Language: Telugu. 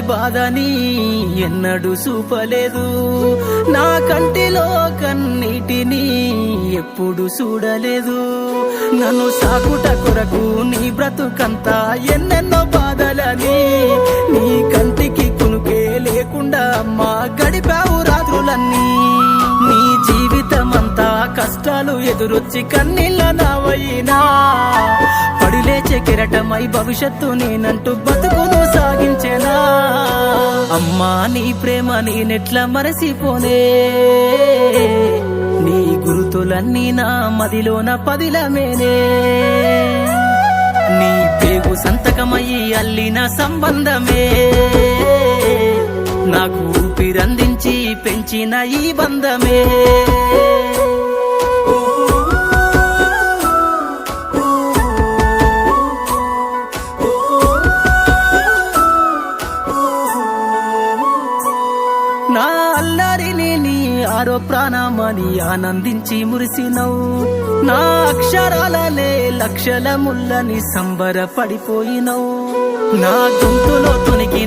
బాధని ఎన్నడూ చూపలేదు, నా కంటిలో కన్నీటిని ఎప్పుడు చూడలేదు. నన్ను సాకుట కొరకు నీ బ్రతుకంతా ఎన్నెన్నో బాధలని, నీ కంటికి కునుకే లేకుండా అమ్మా గడిపావు రాత్రులన్నీ. నీ జీవితమంతా కష్టాలు ఎదురొచ్చి కన్నీళ్ళ నావయినా, పడిలేచే కెరటమై భవిష్యత్తు నేనంటూ బతుకును సాగించేనా. అమ్మా నీ ప్రేమ నేనెట్లా మరసిపోనే, నీ గురుతులన్నీ నా మదిలోన పదిలమేనే. నీ పేగు సంతకమయ్యి అల్లిన సంబంధమే, నాకు ఊపిరందించి పెంచిన ఈ బంధమే. నా అల్లరిని నీ ఆరో ప్రాణమని ఆనందించి మురిసినవు, నా అక్షరాలనే లక్షల ముల్లని సంబరపడిపోయినవు, నా గొంతులో తొనికి